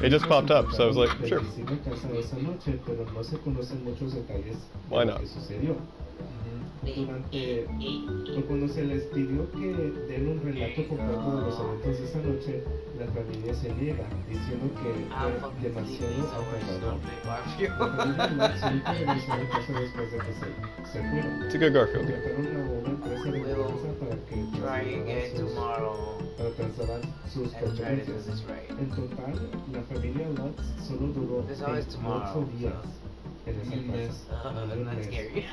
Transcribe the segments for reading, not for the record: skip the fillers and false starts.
It just popped up, so I was like, sure. Why not? O cuando se les pidió que den un relato completo de los eventos de esa noche, la familia se niega, diciendo que fue demasiado aterrador. La familia siempre regresó a la casa después de que se fueron. It's a good Garfield game. Contrataron a una empresa de limpieza para trasladar sus pertenencias. En total, la familia Lutz solo duró 8 días en esa casa. That's scary.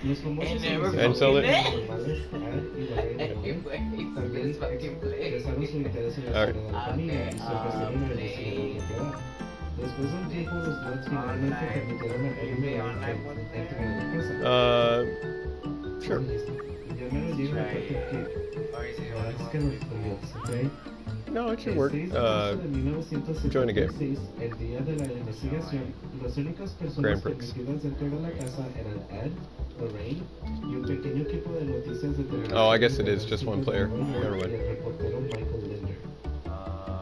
Los famosos And sell it. también expresaron su interés en la historia de la familia y se ofrecieron a negociar la propiedad. Después de un tiempo, los Lutz finalmente permitieron a Amy que entre en la casa. Sure. Ya me llega la parte que es que los Lutz, ¿ok? No, it should work. Join a game. El día de la investigación, las únicas personas permitidas dentro de la casa eran Ed, Lorraine y un pequeño equipo de noticias de televisión. Oh, I guess it is just one player. Never mind. El reportero Michael Linder.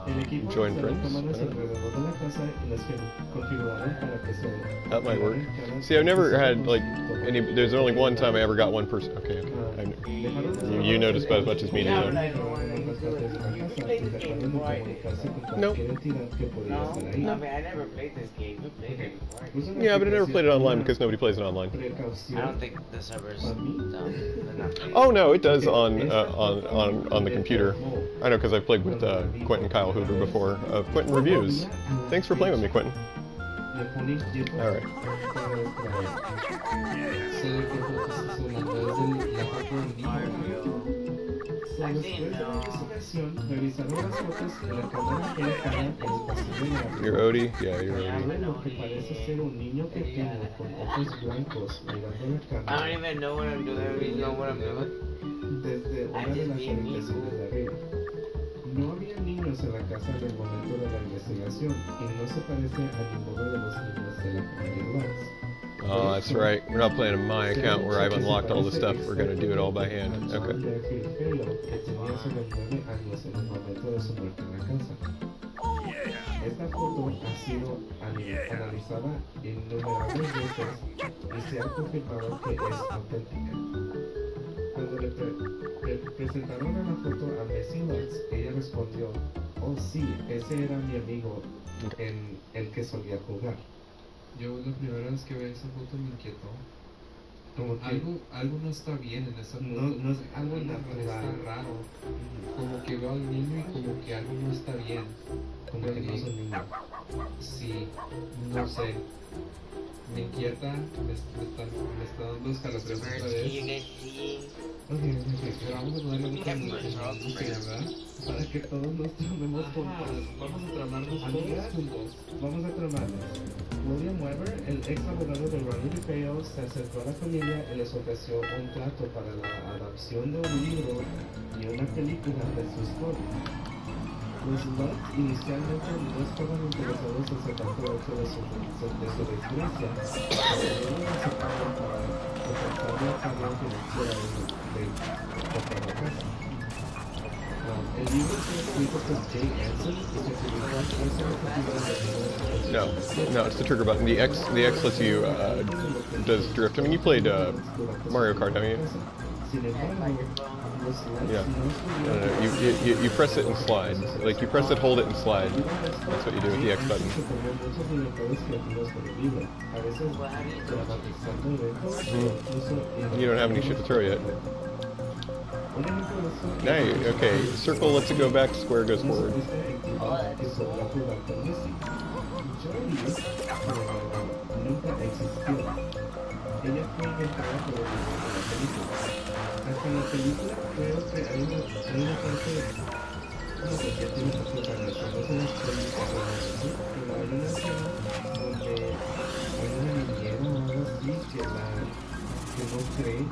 El equipo Join instaló friends? cámaras alrededor de la casa y las que configuraron para que se... That might work. See, I've never had, like, any... There's only one time I ever got one person... Okay. You noticed about as much as me, do you? Nope. I mean, I never played this game. You played it before. Yeah, but I never played it online because nobody plays it online. I don't think the servers. Oh no, it does on the computer. I know because I've played with Quentin Kyle Hoover before of Quentin Reviews. Thanks for playing with me, Quentin. All right. You're Odie? Yeah, you're Odie. I don't even know what I'm doing. I don't even know what I'm doing. I just being me. No había niños en la casa en el momento de la investigación y no se parece a ninguno de los niños de la familia Lutz. Oh, that's right. We're not playing on my account where I've unlocked all the stuff. We're going to do it all by hand. Okay. Esta foto ha sido analizada innumerables veces y se ha confirmado que es auténtica. Cuando le presentaron a la foto a Bessie Lutz, ella respondió, oh sí, ese era mi amigo en el que solía jugar. Yo la primera vez que vi esa foto me inquietó. Como que algo no está bien en esa foto. No es algo natural. Está raro. Como que veo al niño y como que algo no está bien. Como que no es un niño. Sí, no sé. Me inquieta, me está dando escalofríos otra vez. Pero vamos a ponerle mucha música, ¿verdad? Para que todos nos tramemos juntos. Vamos a tramarnos todos juntos. Vamos a tramarnos. William Weber, el ex abogado de Ronnie DeFeo, se acercó a la familia y les ofreció un trato para la adaptación de un libro y una película de su historia. Los Lutz inicialmente no estaban interesados en sacar provecho de su desgracia, pero luego aceptaron para soportar la carga financiera de comprar la casa. El libro fue escrito por Jay Anson y se publicó No, it's the trigger button. The X lets you does drift. I mean, you played Mario Kart, haven't you? Yeah. No. You press it and slide. Like you press it, hold it, and slide. That's what you do with the X button. You don't have any shit to throw yet. Now, okay. Circle lets it go back. Square goes forward. Ella fue inventada por el de la película. Hasta en la película creo que hay una parte de... No, pues ya tiene que ser para eso, no se las películas, pero hay una escena donde hay una niñera o algo así que no cree,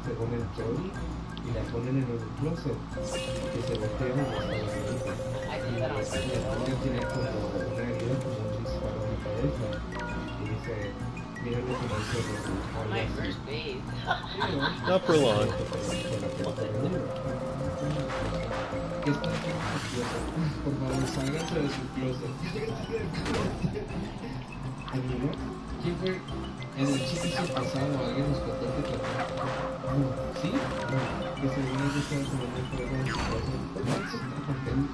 según el Joey, y la ponen en un closet, que se voltea y está la película. Y la niña tiene como una herida, como un disparo en la cabeza, y dice... My first base. Not for long. ¿Qué está haciendo su closet? Por favor, sálganse de su closet. ¿Quién fue en el chiste pasado? ¿Alguien nos contó que también? No. ¿Sí? No. Que según ellos estaban tomando el fuego en su closet.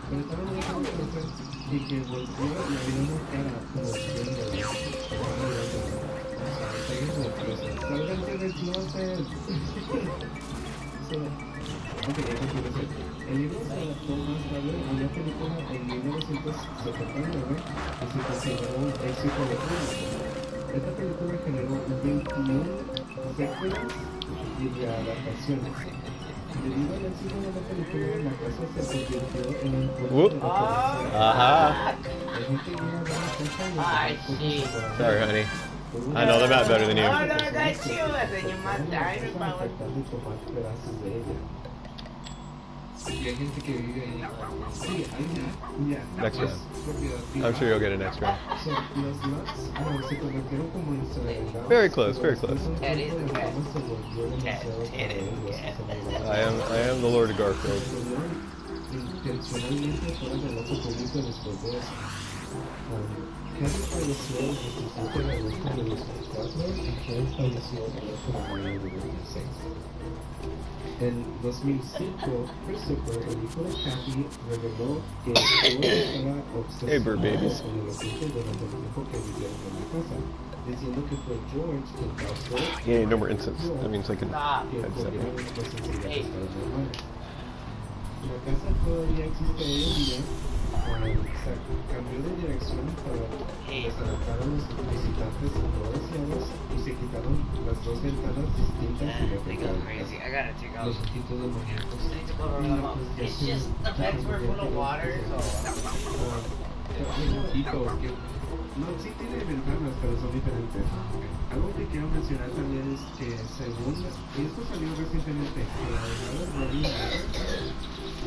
Pero estaban en el closet y que volvió y abrió una cara como viendo. Sálganse del closet. Ok, el libro se adaptó más tarde a una película en 1979 y se consideró un éxito de público. Esta película generó 21 secuelas y readaptaciones. Debido al éxito de la película, la casa se convirtió en un punto de referencia. Ajá. Sorry, honey. I know the map better than you. Oh, no, that's you. I said you must die in power. Y hay gente que vive ahí. Sí, hay una. Next round. I'm sure you'll get a next round. Very close, very close. Ted is the cat. Ted is the cat. I am the Lord of Garfield. Harry falleció el 17 de agosto de 2004 y Ted falleció el 8 de mayo de 2006. En 2005, Christopher, el hijo de Kathy, reveló que George estaba Hey, bird obsesionado babies. con el asunto durante el tiempo que vivieron en la casa, diciendo que fue George quien causó Yeah, no more incense. That means I can Stop. que head separate. ocurrieron los incidentes paranormales. La casa todavía existe hoy en día. Cambió de dirección para desadaptar a los visitantes no deseados y se quitaron las dos ventanas distintas y They go crazy. I gotta take out. Los ojitos demoníacos. I need to go to them. It's just the beds were full of water, so. Un ojito, que No, sí tiene ventanas, pero son diferentes. Algo que quiero mencionar también es que según, y esto salió recientemente, que la abogada Robin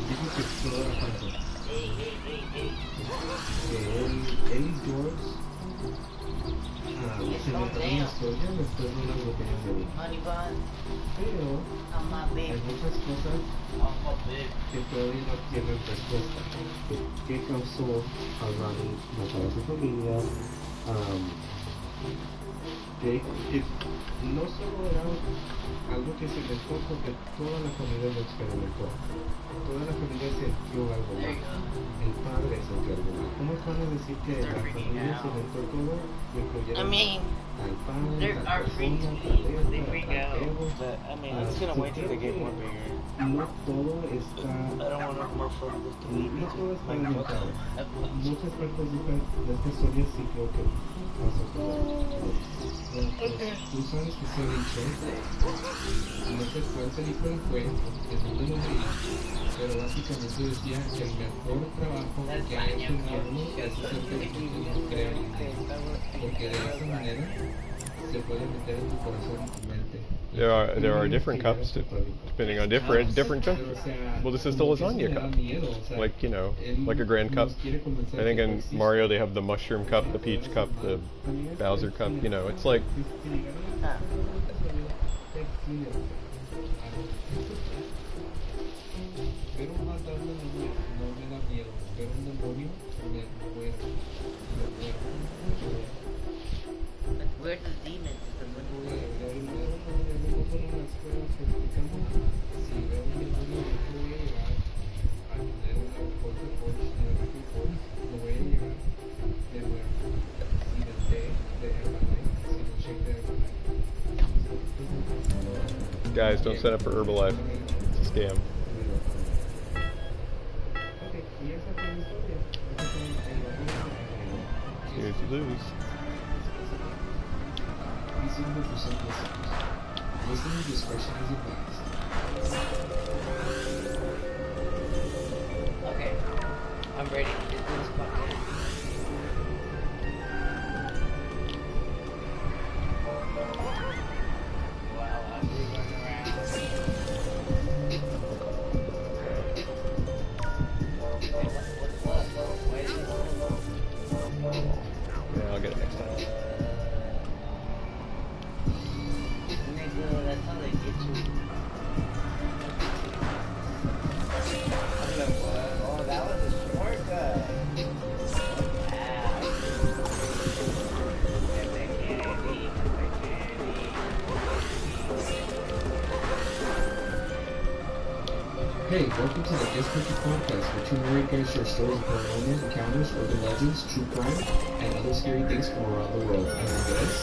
dijo que todo era falso. Que él y George se inventaron una historia después de una botella de vino. Honey bun, Pero on my hay bed. muchas cosas On my bed. que todavía no tienen respuesta. ¿Qué causó a Ronnie matar a su familia? Que no solo era algo que se inventó porque toda la familia lo experimentó. Toda la familia sintió algo There mal. you go. El padre sintió algo mal. ¿Cómo van a decir que la familia se inventó todo? I mean, Al padre, they al are freaks. persona, They freak al out. perro. But I mean, it's gonna wait till they get more bigger. No todo está... I don't want no more focus to me. No todo está Like, fuck inventado. up. Muchas partes de esta historia sí creo que pasa por tú sabes que se ha dicho, no sé cuál película fue, en donde lo vi, pero básicamente decía que el mejor trabajo que ha hecho el diablo es hacer películas que crean ideas, porque de esa manera se puede meter en tu corazón y tu mente. There are different cups depending on different chunks. Pero, o sea, Well, this is the como que eso lasagna me da cup. miedo, o sea, Like, you know, él like a grand cup. nos quiere convencer I think que in no existe. Mario they have the mushroom cup, the peach cup, the Bowser cup. You know, it's like Ver un fantasma no me da miedo, ver un demonio me muero, Like, where's the demons? It's the Si veo un demonio no voy a llegar a tener una bolsa por no voy a llegar de nuevo sin el té de Herbalife, sin el shake de Herbalife. guys, don't sign up for Herbalife. It's a scam. Here's you lose. Listening discretion is advised. Okay, I'm ready. This is fucking. Wow, I'm really going around. Yeah, I'll get it next time. Nigga, that's how they get you. I'm like, what? Hey, welcome to the Guest Cookie Podcast, where two married guys share stories of paranormal encounters, urban legends, true crime, and other scary things from around the world. I'm Wes.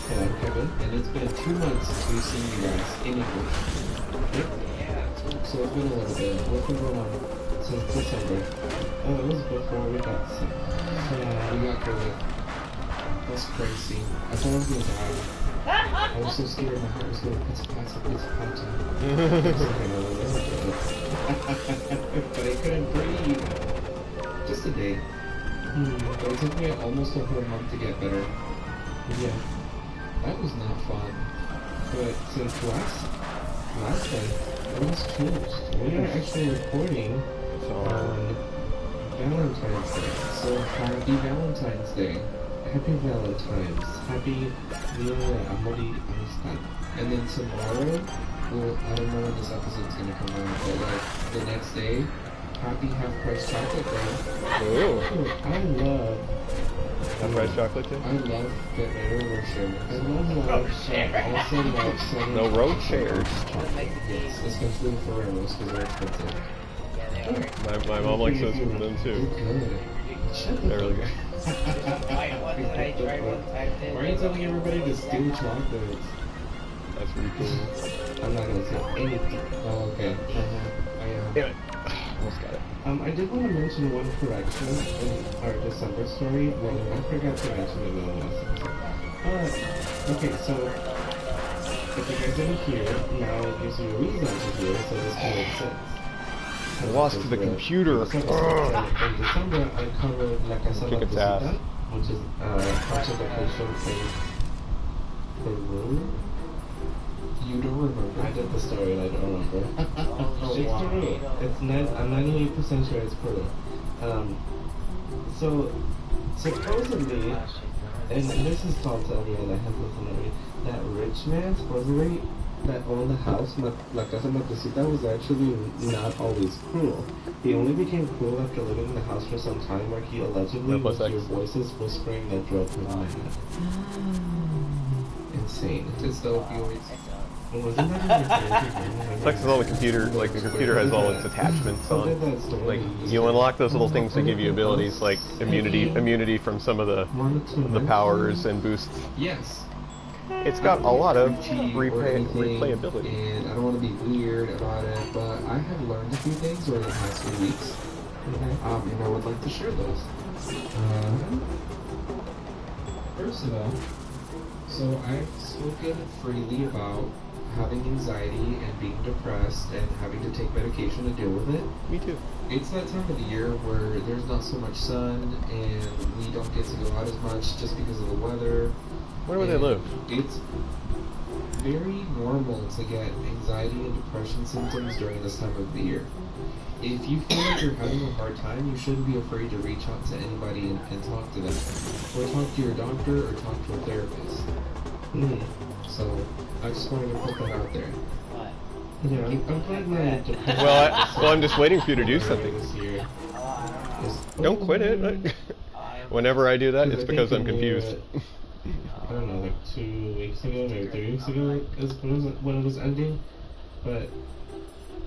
And I'm Kevin. And it's been 2 months since we've seen you guys in English. Yep. So it's been a little bit. What's been going on since December? Oh, it was before we got sick. Yeah, we got COVID. That's crazy. I thought I was gonna die. I was so scared my heart was going to pizza pata. But I couldn't breathe. Just a day. But it took me almost a whole month to get better. Yeah. That was not fun. But since last night, it was changed. We are actually recording on Valentine's Day. So happy Valentine's Day. Happy Valentine's. Happy Amor y Amistad. And then tomorrow, well, I don't know when this episode's gonna come out, but like the next day, happy half price chocolate day. Ooh. I love Half-price chocolate too? I love that road shares. I love love. I also love selling No road shares. Yes, especially the Ferreros because they're expensive. My mom likes those from them too. They're really good. Why are you telling everybody to steal chocolates? That's pretty cool. I'm not gonna say anything. Oh, okay. Damn it. Almost got it. I did want to mention one correction in our December story. Well, I forgot to mention it in the last episode. Okay, so if you guys didn't hear, now it gives you a reason to hear, so this can make sense. I lost the computer. In December, I covered La Casa Kick its ass. Blanca, which is part of the cultural in Peru. You don't remember? I did the story and I don't remember. It's wow. Peru. I'm 98% sure it's Peru. So, supposedly, and this is told to everyone that has listened to me, that rich man supposedly that owned the house, La Casa Matosita, was actually not always cruel. He only became cruel after living in the house for some time, where he allegedly would hear voices whispering that drove him mad. Insane. It's the opioids. Wasn't that Sucks is all the computer, like the computer has all its attachments on. Like you unlock those little things that give you abilities like immunity from some of the powers and boosts. Yes. It's got a lot of Cheat or anything, replayability. And I don't want to be weird about it, but I have learned a few things over the past few weeks. And I would like to share those. First of all, so I've spoken freely about having anxiety and being depressed and having to take medication to deal with it. Me too. It's that time of the year where there's not so much sun and we don't get to go out as much just because of the weather. Where do they live? It's very normal to get anxiety and depression symptoms during this time of the year. If you feel like you're having a hard time, you shouldn't be afraid to reach out to anybody and talk to them. Or talk to your doctor or talk to a therapist. So, I just wanted to put that out there. Yeah, I'm glad my Well, I'm just waiting for you to do something. This year. Don't quit it. Whenever I do that, it's because I'm confused. I don't know, like 2 weeks ago, maybe 3 weeks ago is when it was ending. But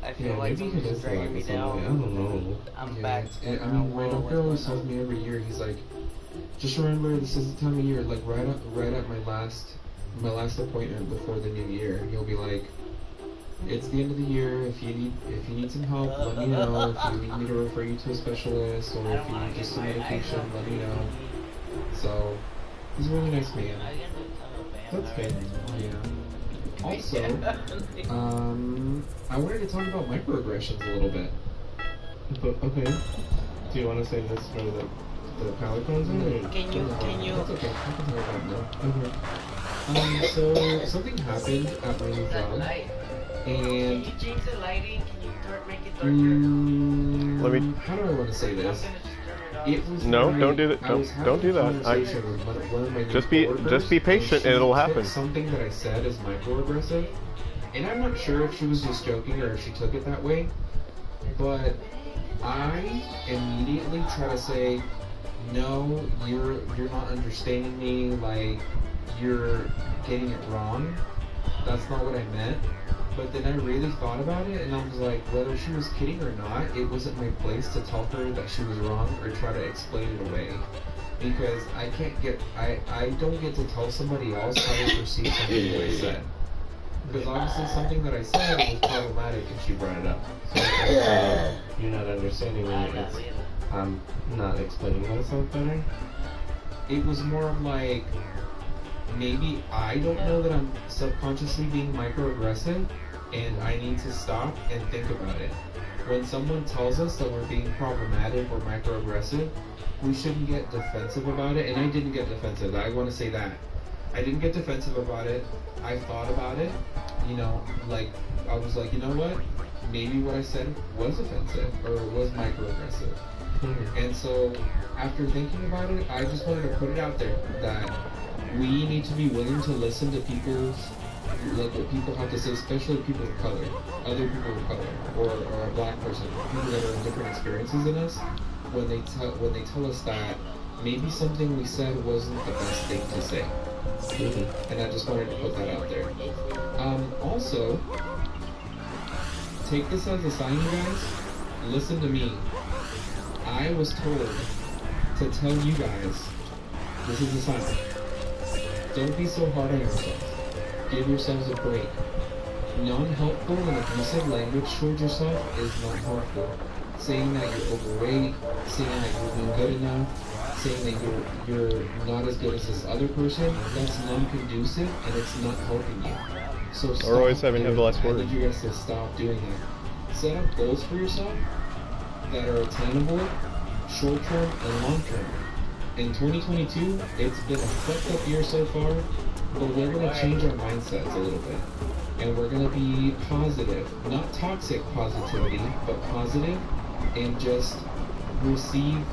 I feel yeah, like maybe he something's is like dragging me or something. I down. don't know. I'm Yeah, back. I mean, my doctor always tells me every year, he's like, just remember this is the time of year, like right at my last appointment before the new year, he'll be like, it's the end of the year, if you need some help, let me know. If you need me to refer you to a specialist, or if you need just some medication, let me know. So, he's a really nice man. That's good. Yeah. Also, I wanted to talk about microaggressions a little bit. But, okay. Do you want to say this for the palate cleanser? Can you? That's okay, I can talk about it now. So, something happened at my new job, and Can you change the lighting? Can you make it darker? Let me. how do I want to say this? It was No, my- don't do that. I was Don't do having a that. conversation with one of my Just new be coworkers, patient and she it'll took happen. Something that I said is microaggressive, and I'm not sure if she was just joking or if she took it that way, but I immediately try to say, no, you're not understanding me, like, you're getting it wrong. That's not what I meant. But then I really thought about it, and I was like, whether she was kidding or not, it wasn't my place to tell her that she was wrong or try to explain it away. Because I don't get to tell somebody else how they perceive something that I said. Because obviously something that I said was problematic and she brought it up. So you're not understanding when it's not explaining myself better? It was more of like, maybe I don't know that I'm subconsciously being microaggressive, and I need to stop and think about it. When someone tells us that we're being problematic or microaggressive, we shouldn't get defensive about it, and I didn't get defensive. I want to say that. I didn't get defensive about it. I thought about it, you know, like, I was like, you know what? Maybe what I said was offensive, or was microaggressive. And so, after thinking about it, I just wanted to put it out there that we need to be willing to listen to people's, like, what people have to say, especially people of color, other people of color, or a black person, people that are in different experiences than us, when they tell us that maybe something we said wasn't the best thing to say. And I just wanted to put that out there. Also, take this as a sign, you guys. Listen to me. I was told to tell you guys, this is a sign. Don't be so hard on yourselves. Give yourselves a break. Non-helpful and abusive language towards yourself is not helpful. Saying that you're overweight, saying that you're doing good enough, saying that you're not as good as this other person, that's non-conducive and it's not helping you. So stop. Or always having to have the last word. I need you guys to stop doing that. Set up goals for yourself that are attainable, short-term and long-term. In 2022, it's been a fucked up year so far, but we're going to change our mindsets a little bit. And we're going to be positive. Not toxic positivity, but positive, and just receive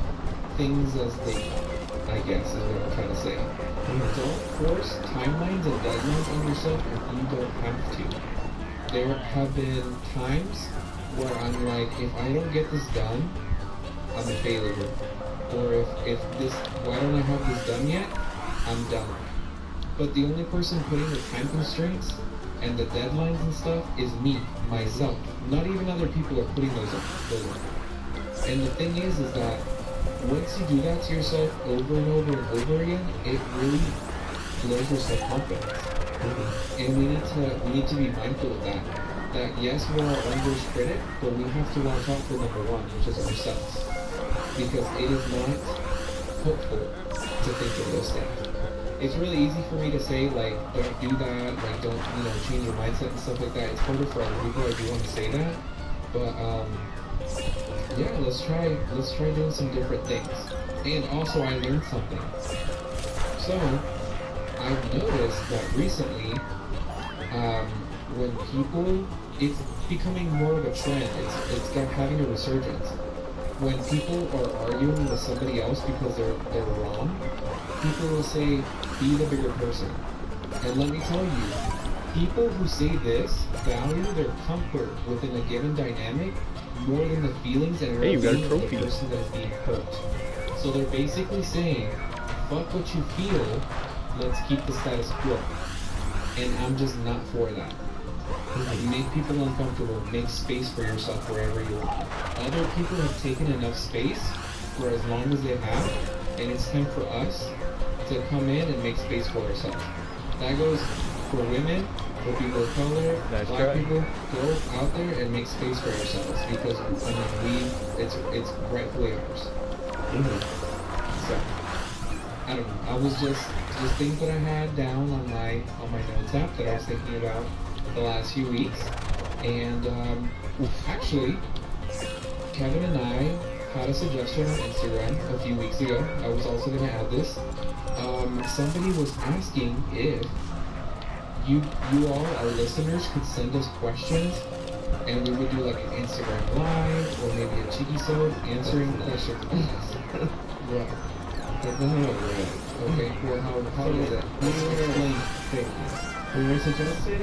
things as they come, I guess is what I'm trying to say. Don't force timelines and deadlines on yourself if you don't have to. There have been times where I'm like, if I don't get this done, I'm a failure. Or if this, why don't I have this done yet? I'm done. But the only person putting the time constraints and the deadlines and stuff is me, myself. Not even other people are putting those on. And the thing is that once you do that to yourself over and over and over again, it really blows your self-confidence. And we need to be mindful of that. That yes, we're our own worst critic, but we have to watch out for number one, which is ourselves. Because it is not helpful to think of those things. It's really easy for me to say, like, don't do that, like, don't, you know, change your mindset and stuff like that. It's harder for other people. I do want to say that, but yeah, let's try doing some different things. And also, I learned something. So I've noticed that recently, when people, it's becoming more of a trend. It's having a resurgence. When people are arguing with somebody else because they're wrong, people will say, be the bigger person. And let me tell you, people who say this value their comfort within a given dynamic more than the feelings and well-being of the person that is being hurt. So they're basically saying, fuck what you feel, let's keep the status quo. And I'm just not for that. Make people uncomfortable, make space for yourself wherever you are. Other people have taken enough space for as long as they have, and it's time for us to come in and make space for ourselves. That goes for women, for people of color, black people. Go out there and make space for yourselves, because I mean, it's rightfully ours. So I don't know. I was just things that I had down on my notes app that I was thinking about the last few weeks, and actually, Kevin and I had a suggestion on Instagram a few weeks ago. I was also going to add this. Somebody was asking if you all, our listeners, could send us questions, and we would do like an Instagram live or maybe a cheeky-sode answering questions. Right. Okay. Well, how is that? We were suggested a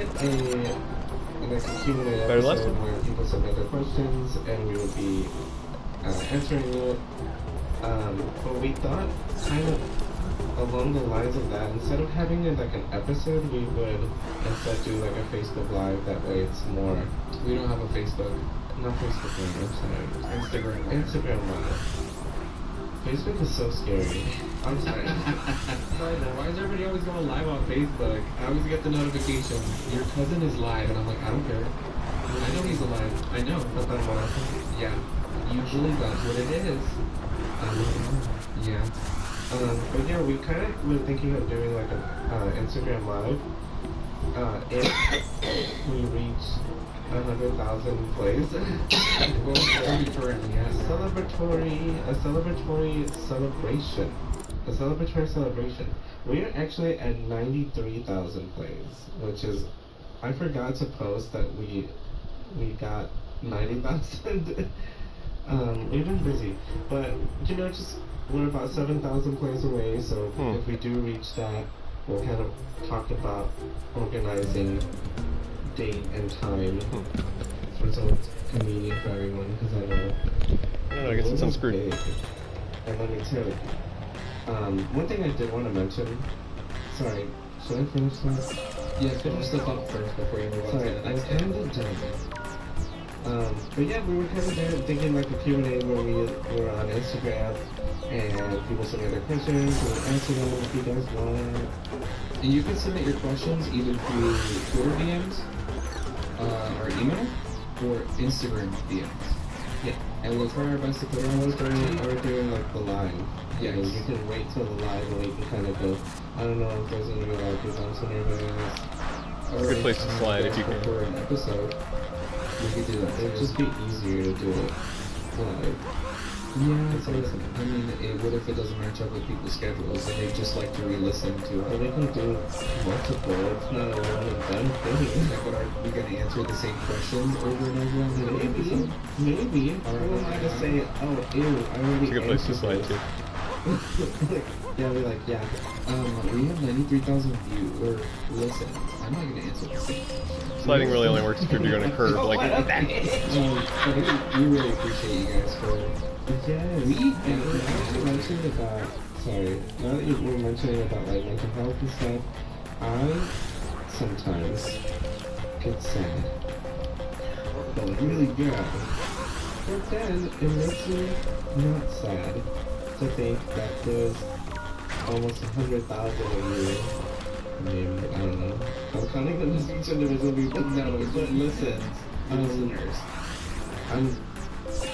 Q&A episode where people submit their questions and we would be answering it. But we thought kind of along the lines of that, instead of having it like an episode, we would instead do like a Facebook Live. That way it's more. We don't have a Facebook. Not Facebook Live, I'm sorry. Instagram. Instagram Live. Facebook is so scary. I'm sorry. Why is everybody always going live on Facebook? I always get the notification, your cousin is live, and I'm like, I don't care. I know he's alive. I know. But then what? Yeah. Usually that's what it is. Yeah. But yeah, we kind of were thinking of doing like an Instagram Live. If we reach 100,000 plays. Well, currently, yes. A celebratory celebration. We are actually at 93,000 plays, which is, I forgot to post that we got 90,000. We've been busy, but you know, just we're about 7,000 plays away. So if we do reach that, we'll kind of talk about organizing date and time. So it's convenient for everyone, because I know. I guess it sounds screwed. And let me tell you, one thing I did want to mention. Sorry, should I finish that? Yeah, finish the thought first before you move on to Sorry, the I was next kind of done. But yeah, we were kind of there thinking like a Q&A where we were on Instagram and people submit their questions and we answer them if you guys want. And you can submit your questions either through Twitter DMs, or email, or Instagram DMs. Yeah. And we'll try our best to put it on the screen. Or doing like the live. Yes. You know, you can wait till the live and you can kind of go, I don't know if there's any like if I'm so nervous. It's a good place to slide if you can. For an episode, we could do that. It'd just be easier to do it live. Yeah, but I mean, what if it doesn't match up with people's schedules and they just like to re-listen to Or it? they can do multiple, it's not a one and done thing. But are we going to answer the same questions over and over on the episode? Maybe. I don't want to say, oh, ew, I already It's a good place to slide too. Yeah, we're like, yeah. We have 93,000 views or listens. I'm not going to answer the same questions. Sliding really only works if you're doing a curve like But we really appreciate you guys for. Yes. We and now that you mentioned about, sorry, now that you were mentioning about like mental health and stuff, I sometimes get sad. But really good. But then it makes me not sad to think that there's almost 100,000 of you. Maybe, I don't know. I'm counting them as each individual people. No, but listens. Listeners.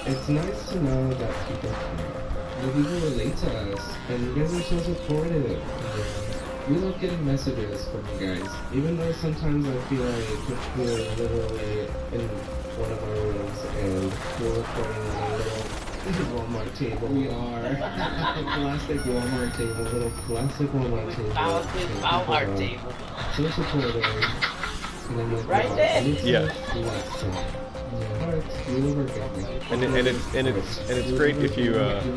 It's nice to know that people care. The people relate to us. And you guys are so supportive. We love getting messages from you guys. Even though sometimes I feel like we're literally in one of our rooms and we're recording on a little Walmart table. We are. A plastic Walmart table, a little plastic Walmart table. Walmart table. So supportive. And I'm like, Right wow, there. I need to Yeah. flex that. Yeah. Alright, We love our family. And it's great if you Yeah. So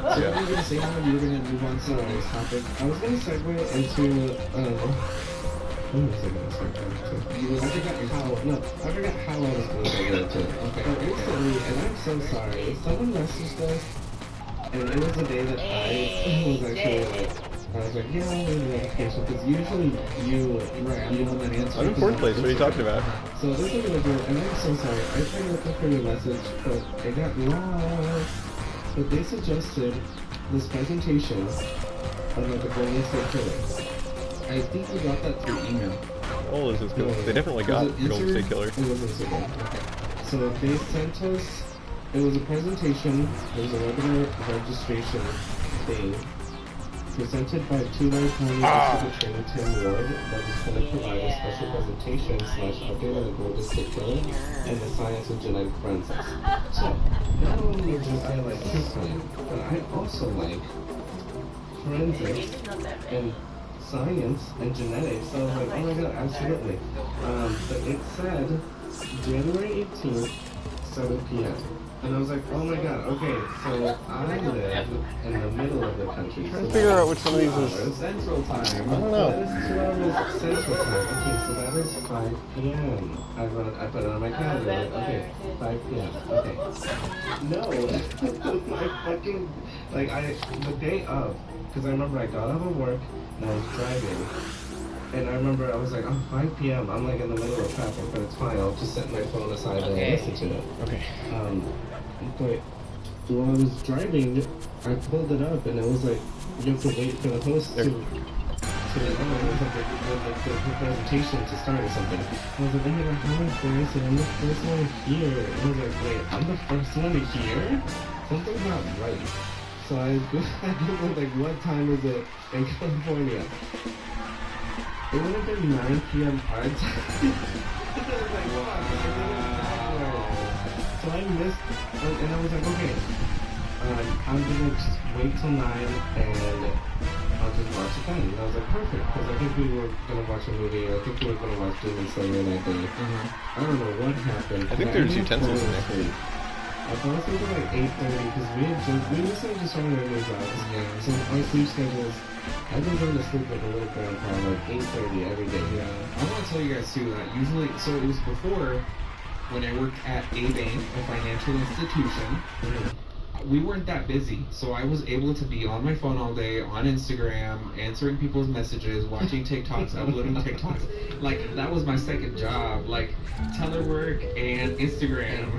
Yeah. You were gonna say how you were gonna move on to the next topic. I was gonna segue into what was I gonna segue into? I forgot how I was gonna segue into it. Okay. But recently, and I'm so sorry, someone messaged us, and it was the day that I was actually like, I was like, yeah, I'll leave a notification, because usually you, Right, I'm the one that answers. I'm in fourth place. What are you talking about? So this individual, and I'm so sorry, I tried looking for your message, but it got lost. But they suggested this presentation on like the Golden State Killer. I think we got that through email. Oh, this is good. They definitely got Was it Golden State Instagram? Killer. It was Instagram. Okay. So they sent us, it was a presentation, it was a webinar registration thing, presented by Tulare County District Attorney Tim Ward, that is going to provide a special presentation / update on the Golden State Killer and the science of genetic forensics. So, not only do I like history, but I also like forensics and science and genetics. So I was like, oh my god, absolutely. But it said January 18th, 7 p.m. And I was like, oh my god, okay, so I live in the middle of the country. Trying to figure out which one of these is. Central time. I don't know. That is 2 hours Central Time. Okay, so that is 5 p.m. I put it on my calendar. Like, okay, 5 p.m. Okay. No, the day of, because I remember I got out of work and I was driving. And I remember I was like, oh, 5 p.m. I'm like in the middle of traffic, but it's fine. I'll just set my phone aside and listen to it. Okay. But while I was driving, I pulled it up and it was like, you have to wait for the host to the presentation to start or something. I was like, oh my god, how embarrassing. I'm the first one here. And I was like, wait, I'm the first one here? Something's not right. So I googled like, what time is it in California? It would have been 9 p.m. our time. I was like, wow. So I missed, and I was like, okay, I'm gonna just wait till 9 and I'll just watch it then. And I was like, perfect, because I think we were gonna watch a movie. I think we were gonna watch Demon Slayer that day. I don't know what happened. I think there's utensils in there. I fell asleep at like 8:30 because we recently just started our new jobs. Yeah. So our sleep schedules, I've been going to sleep like a little grandpa like 8:30 every day. Yeah. I want to tell you guys too that usually, so it was before when I worked at a bank, a financial institution. We weren't that busy, so I was able to be on my phone all day, on Instagram, answering people's messages, watching TikToks, uploading TikToks. Like, that was my second job, like, telework and Instagram.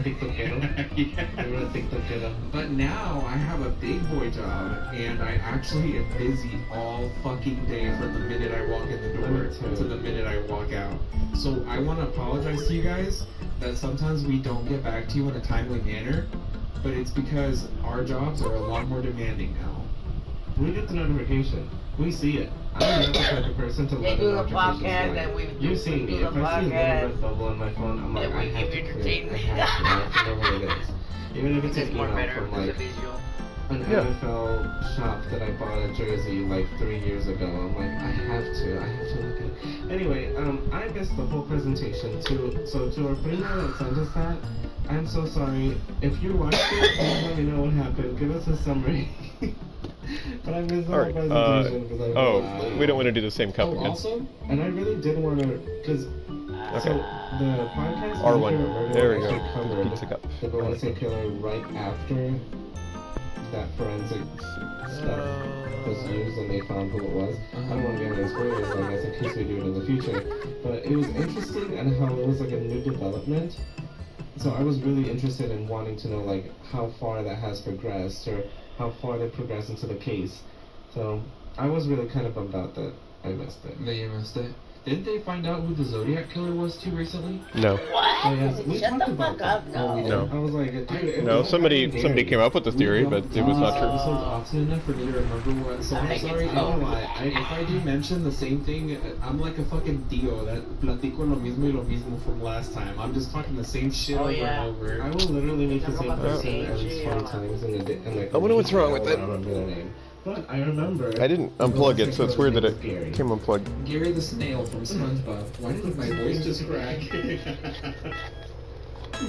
Yeah. But now I have a big boy job, and I actually am busy all fucking day from the minute I walk in the door to the minute I walk out. So I want to apologize to you guys that sometimes we don't get back to you in a timely manner. But it's because our jobs are a lot more demanding now. We get the notification. We see it. I'm not the type of person to let the notifications You've seen me. If I see a little red bubble on my phone, I'm like, I have to clear it. I have to know what it is. Even if it's an email from like an NFL shop that I bought a jersey like 3 years ago. I'm like, I have to look at it. Anyway, I missed the whole presentation too. So to our primo that sent us that, I'm so sorry. If you watched it, please let me know what happened. Give us a summary. But I missed the whole presentation because I oh, we don't want to do the same cup again. Also, and I really did want to, because so the podcast R1. There we go. Covered Pizza cup. the Golden State Killer right after that forensic stuff was used and they found who it was. I don't want to get any spoilers, I guess, in case we do it in the future. But it was interesting and how it was like a new development. So I was really interested in wanting to know like how far that has progressed or how far they progressed into the case. So I was really kind of bummed out that I missed it. That you missed it. Didn't they find out who the Zodiac Killer was too recently? No. Oh, yes. We Shut talked the about fuck up, that. no. No. I was like, dude, No, somebody came up with this theory, but it was not true. Episodes often enough for me to remember what. So I'm sorry, you know what? If I do mention the same thing, I'm like a fucking tío that platico lo mismo y lo mismo from last time. I'm just talking the same shit over and over. I will literally meet the same person at least 20 times in a day. Like I wonder what's wrong with it. I don't remember their name. But I remember. I didn't unplug it, so it's weird that it came unplugged. Gary the Snail from SpongeBob. Why did my voice just crack?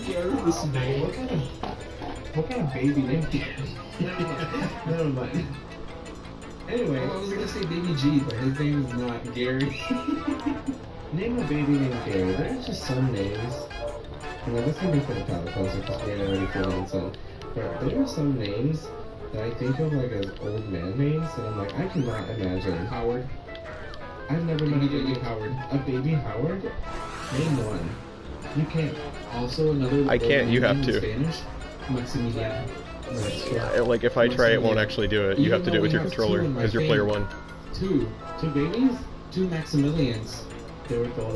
Gary the Snail. What kind of baby name? Never mind. Anyway. I was gonna say Baby G, but his name is not Gary. Name a baby named Gary. There's just some names. And this can be for the palate cleanser because we're already feeling some. But there are some names that I think of like as old man names, and I'm like, I cannot imagine. Howard. I've never met a baby Howard. A baby Howard? Name one. You can't. Also another. I can't, you have to. Spanish. Maximilian. Like if I try, it won't actually do it. You have to do it with your controller because you're player one. Two babies? Two Maximilians. They were born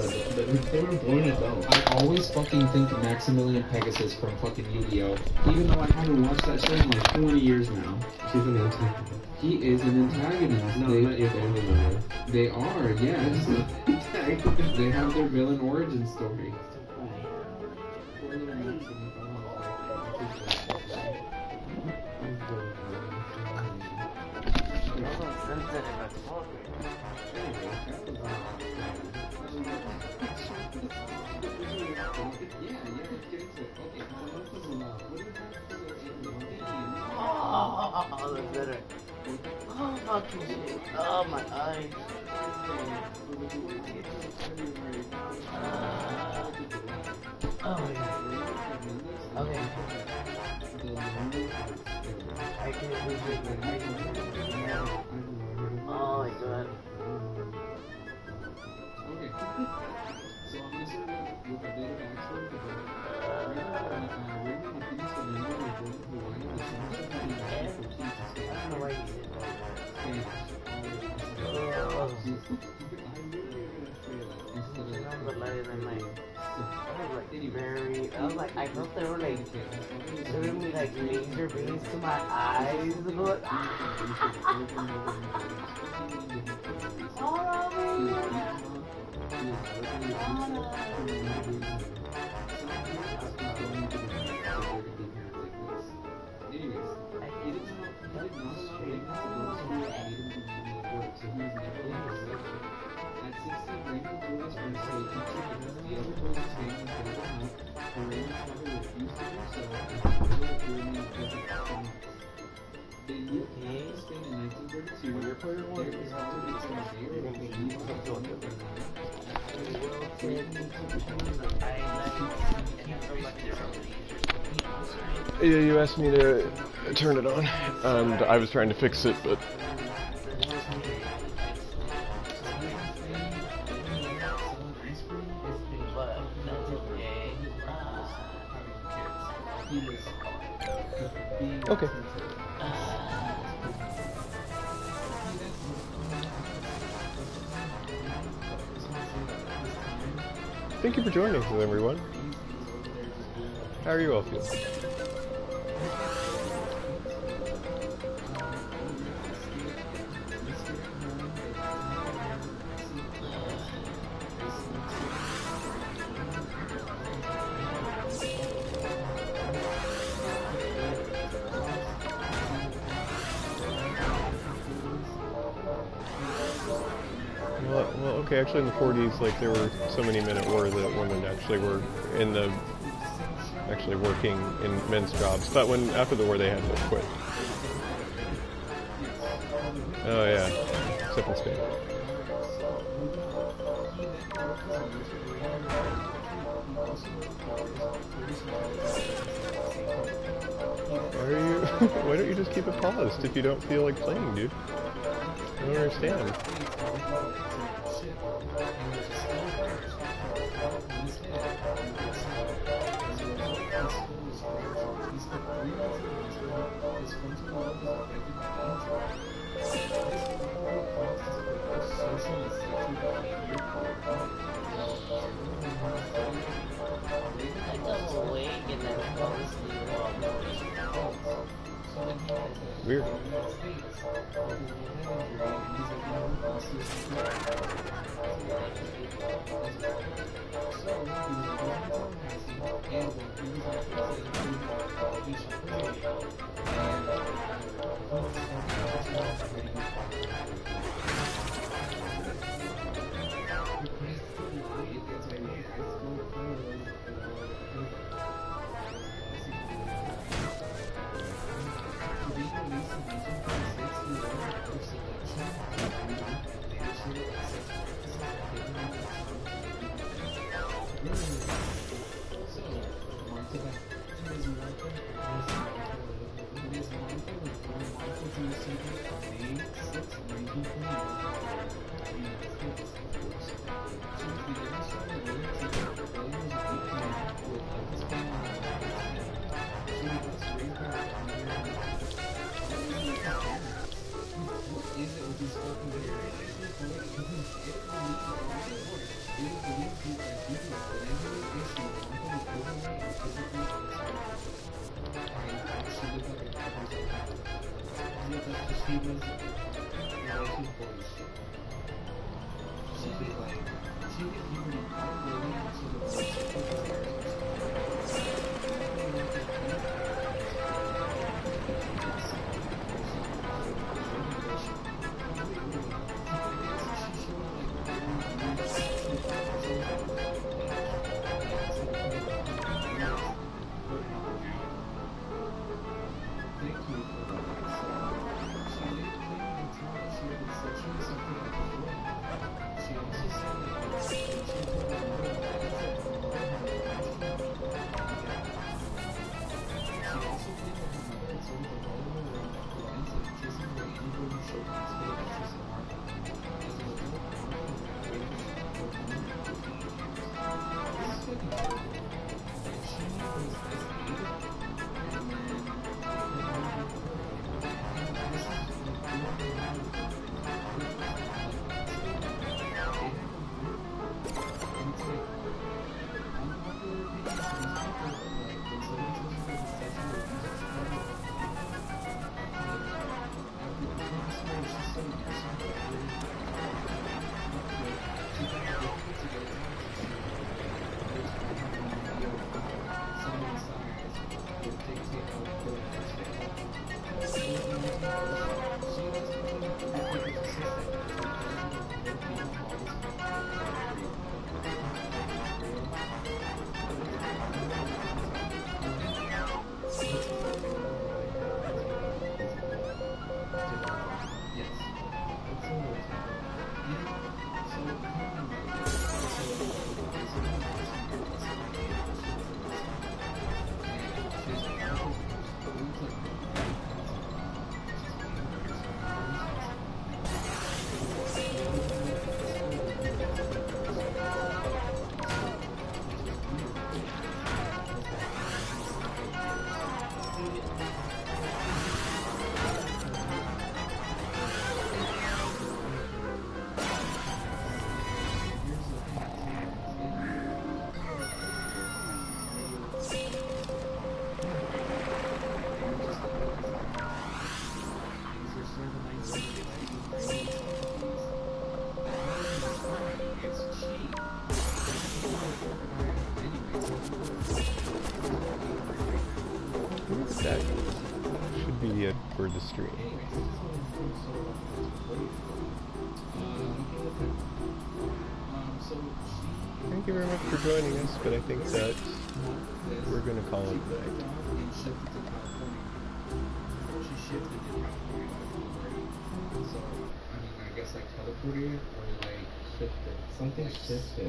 adults. I always fucking think of Maximilian Pegasus from fucking Yu-Gi-Oh! Even though I haven't watched that show in like 20 years now. She's an antagonist. He is an antagonist. No, not your family member. They are, yes. They have their villain origin story. Yeah, it's getting to it. Okay, so enough is enough. What do you have? better. Oh, fucking shit. Oh, my eyes. Oh, my God. Okay. I can't lose it. Oh, my God. Okay. So I'm gonna start with a bit of backstory about Raymond refused to remember the Jordan Hawaii the championship in 1914 to Spain. I don't know why you did that. Spanish. I was like, I felt they were like giving me like laser beams to my eyes. Going, At 16, Raymond told his friends to take pictures because the other boys in Spain had bailed him out, but Raymond's father refused to do so, and his brother remained in prison for 2 months. They moved back to Spain in 1932. There his father became a mayor of the League of Yeah, you asked me to turn it on, and I was trying to fix it, but... Okay. Thank you for joining us, everyone. How are you all feeling? Well, okay, actually in the 40s, like, there were so many men at war that women actually were in the, actually working in men's jobs, but when, after the war, they had to quit. Oh yeah, except in Spain. Why don't you just keep it paused if you don't feel like playing, dude? I don't understand. Weird. That should be it for the stream. Thank you very much for joining us, but I think that we're going to call it a night. I guess like teleported or like shifted. Something shifted.